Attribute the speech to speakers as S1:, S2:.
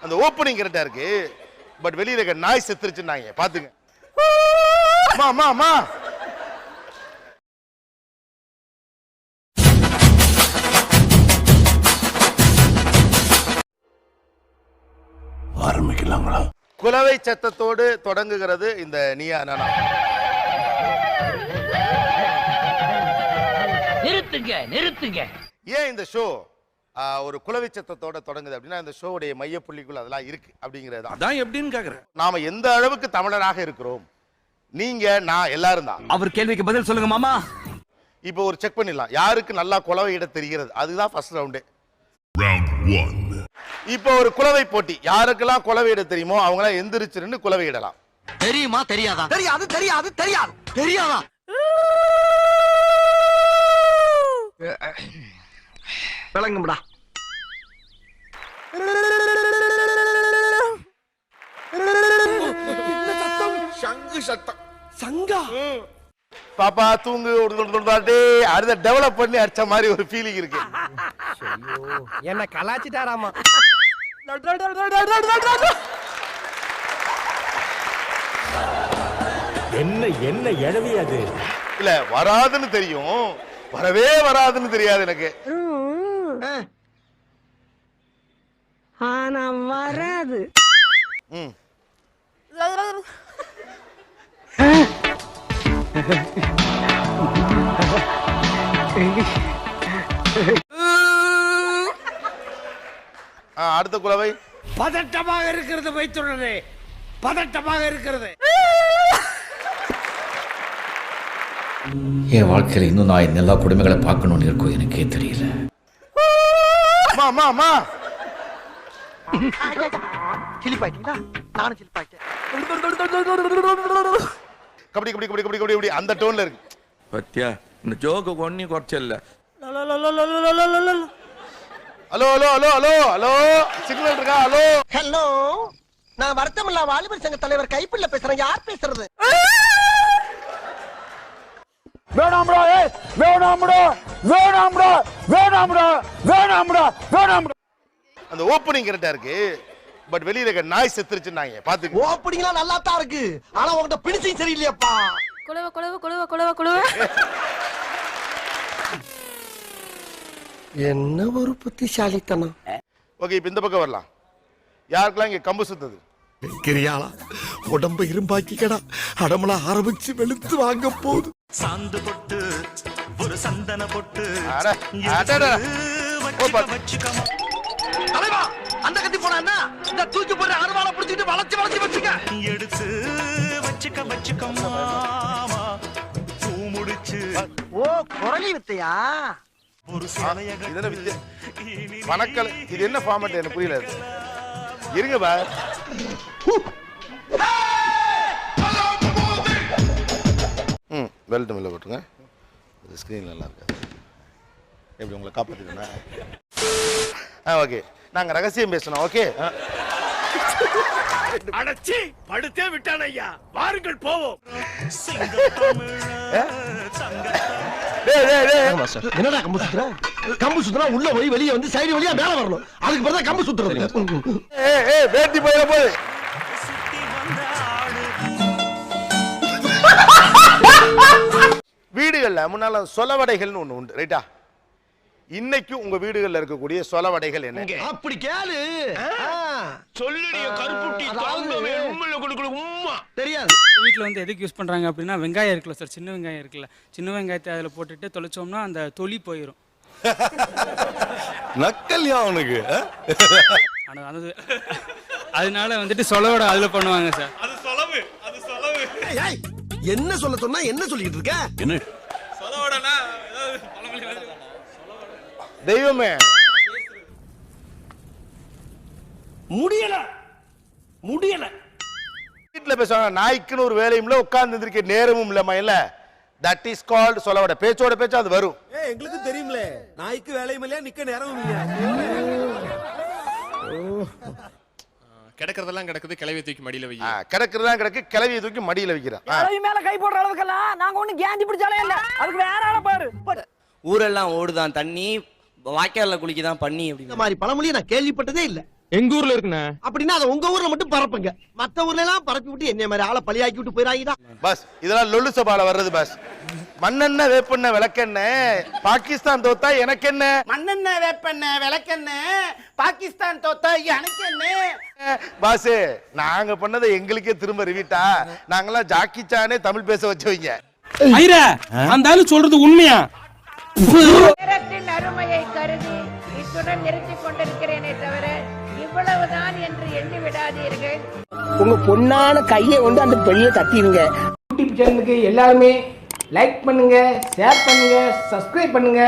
S1: அந்த ஓப்பனிங் கரெக்டா இருக்கு. பட் வெளியில இருக்க நாய் செத்துருச்சுன்னாங்க. பாத்துங்க. அம்மா அம்மா அம்மா.
S2: ஆரம்பிக்கலாங்களா?
S1: குலவை சத்தத்தோடு தொடங்குகிறது இந்த நீயா நானா.
S3: நிறுத்துங்க.
S1: ஏன் இந்த ஷோ ஒரு குலவை சத்தத்தோட தொடங்குது அப்படின்னா இந்த ஷோவுடைய மைய புள்ளிக்குள் அதெல்லாம் இருக்கு அப்படிங்கிறது
S2: அதான் எப்படின்னு கேக்குறேன்.
S1: நாம எந்த அளவுக்கு தமிழராக இருக்கிறோம், நீங்க நான் எல்லாரும் தான்.
S4: அவர் கேள்விக்கு பதில் சொல்லுங்க மாமா.
S1: இப்போ ஒரு செக் பண்ணிடலாம் யாருக்கு நல்லா குலவை இட தெரிகிறது. அதுதான் ஃபர்ஸ்ட் ரவுண்டு. இப்போ ஒரு குலவை போட்டி. யாருக்கெல்லாம் குலவை இட தெரியுமோ அவங்களாம் எந்திரிச்சு நின்று குலவை இடலாம்.
S4: தெரியுமா தெரியாதா? தெரியாதா? விளங்கும்டா.
S2: சங்கா
S1: பாப்பா தூங்கு அடுத்த டெவலப் பண்ணி அடிச்ச மாதிரி ஒரு ஃபீலிங் இருக்கு.
S5: என்ன கலாச்சிட்டாராமா.
S6: என்ன எழவி அது
S1: இல்ல வராதுன்னு தெரியும், வரவே வராதுன்னு தெரியாது எனக்கு.
S7: ஆனா வராது.
S1: அடுத்த குலவை
S5: பதட்டமாக இருக்கிறது வைத்துள்ளது. பதட்டமாக இருக்கிறது.
S8: என் வாழ்க்கையில் இன்னும் நான் எல்லா குடும்பங்களை பார்க்கணும்னு இருக்கும் எனக்கே தெரியல.
S1: கபடி கபடி கபடி கபடி கபடி அந்த டோன்ல இருக்கு.
S2: பத்தியா இந்த ஜோக்கு ஒண்ணி குறைச்சல்ல.
S1: Hello hello hello hello hello signal இருக்கா? ஹலோ
S5: ஹலோ, நான் வருத்தமில்லா வாலிபர் சங்க தலைவர் கைப்பிள்ள பேசுறேன். யார் பேசுறது?
S6: வேணாம்டா வேணாம்டா வேணாம்டா வேணாம்டா வேணாம்டா வேணாம்டா.
S1: அந்த ஓப்பனிங் கரெக்டா இருக்கு. பட் வெளியில இருக்க நாய் செத்துருச்சுன்னாங்க. பாத்துங்க.
S5: ஓப்பனிங்லாம் நல்லா தான் இருக்கு. ஆனா உன்கிட்ட பிடிச்சும் சரியில்லையாப்பா.
S7: குழுவ
S5: என்ன ஒரு புத்திசாலித்தனம்.
S1: ஓகே, இப்போ இந்த பக்கம் வரலாம். யாருக்கெல்லாம் இங்க கம்பு சுத்தது?
S2: கிரியாளா உடம்பு இரும்பாக்கிக்கடா. அடமலா ஆரம்பிச்சு வெளுத்து வாங்க போகுது.
S9: சாந்து பொட்டு ஒரு சந்தன பொட்டு
S5: தலைவா, அந்த கத்தி போனா இந்த தூக்கி போற அருவாளை பிடிச்சிட்டு வளைச்சு வளைச்சு வச்சுக்க.
S9: எடுத்து வச்சுக்க மாமா பூ முடிச்சு.
S5: ஓ, குரலி வித்தையா?
S9: ஒரு சேலைய
S1: இதென்ன வித்தியா வணக்கல். இது என்ன ஃபார்மட் எனக்கு புரியல. இருங்க பா. வெல்டம் இல்லை போட்டுங்க. இது ஸ்க்ரீன் நல்லா இருக்காது. எப்படி உங்களை காப்பாற்றுதுண்ணா? ஓகே, நாங்கள் ரகசியம் பேசணும். ஓகே,
S6: அடச்சி படுத்தே விட்டான் ஐயா. வாருங்கள் போவோம்.
S5: என்னடா கம்பு சுத்துற? கம்பு சுத்துனா உள்ள போய் வெளியே வந்து சைடு வழியா மேல வரணும். அதுக்கு பிறகு தான் கம்பு சுத்துறது.
S1: வேட்டி போயிட போது. வீடுகள்ல முன்னால சொலவடைகள்னு ஒண்ணு உண்டு, ரைட்டா? இன்னைக்கு உங்க வீடுகள்ல இருக்கக்கூடிய சொலவடைகள் என்ன?
S5: அப்படி கேளு.
S6: சொல்லுடைய கருப்புட்டி தாங்கவே உண்மையில கொடுக்கல உம்மா
S5: தெரியாது.
S10: வீட்டில் வந்து எதுக்கு யூஸ் பண்ணுறாங்க அப்படின்னா வெங்காயம் இருக்குல்ல சார், சின்ன வெங்காயம் இருக்குல்ல, சின்ன வெங்காயத்தை அதில் போட்டுட்டு தொலைச்சோம்னா அந்த தொலி போயிடும்.
S2: நக்கல்யா அவனுக்கு.
S10: ஆனால் அது அதனால வந்துட்டு சொலவோட அதில் பண்ணுவாங்க சார்.
S5: என்ன சொல்ல சொன்னா என்ன சொல்லிட்டு இருக்க?
S2: என்ன
S1: தெய்வமே
S6: முடியல
S1: வீட்டுல பேசுவாங்க. நாய்க்குன்னு ஒரு வேலையும் இல்ல, உட்கார்ந்து இருக்க நேரமும் இல்லமா. இல்ல, தட் இஸ் கால்ட் சொலவடை. பேச்சோட பேச்சா அது வரும்.
S6: எங்களுக்கு தெரியும்ல, நாய்க்கு வேலையும் இல்லையா, நிக்க நேரமும் இல்லையா.
S11: கிடக்கிறதெல்லாம் கிடக்குது, கிளவியை தூக்கி மடியில வை.
S1: கிடக்கிறதா கிடக்கு, கிளவியை தூக்கி மடியில வைக்கிறான்.
S7: கிளவி மேல கை போடுற அளவுக்கெல்லாம் நாங்க ஒண்ணு கேஞ்சி பிடிச்சாலே இல்ல. அதுக்கு வேற ஆள பாரு.
S4: ஊரெல்லாம் ஓடுதான் தண்ணி, வாய்க்கால்ல குளிக்குதான் பண்ணி.
S5: இந்த மாதிரி பழமொழியை நான் கேள்விப்பட்டதே இல்ல.
S4: எங்க ஊர்ல இருக்குண்ணே.
S5: அப்படின்னா அதை உங்க ஊர்ல மட்டும் பரப்புங்க, மத்த ஊர்ல எல்லாம் பரப்பி விட்டு என்ன மாதிரி ஆளை பழியாக்கி விட்டு போயிடாங்கடா.
S1: பஸ் இதெல்லாம் லொல்லு சபால வர்றது பஸ். மண்ணெண்ணெய் வேப்பெண்ணெய் விளக்கெண்ணெய் பாகிஸ்தான் தோத்தா எனக்கு என்ன,
S6: மண்ணெண்ணெய் வேப்பெண்ணெய் விளக்கெண்ணெய் பாகிஸ்தான் தோத்தா எனக்கு என்ன.
S1: பாசு நாங்க பண்ணதை எங்களுக்கே திரும்ப ரிவீட்டா? நாங்கெல்லாம் ஜாக்கி சானே தமிழ் பேச வச்சவங்க.
S4: ஐரா அந்த ஆளு சொல்றது உண்மையா?
S7: நேரத்தின் அருமையை கருதி இத்துடன் நிறுத்திக் கொண்டிருக்கிறேனே தவிர இவ்வளவுதான் என்று எண்ணி விடாதீர்கள்.
S4: உங்க பொண்ணான கையை கொண்டு அந்த பெரிய தட்டிடுங்க.
S7: யூடியூப் சேனலுக்கு எல்லாருமே லைக் பண்ணுங்க, ஷேர் பண்ணுங்க, சப்ஸ்கிரைப் பண்ணுங்க.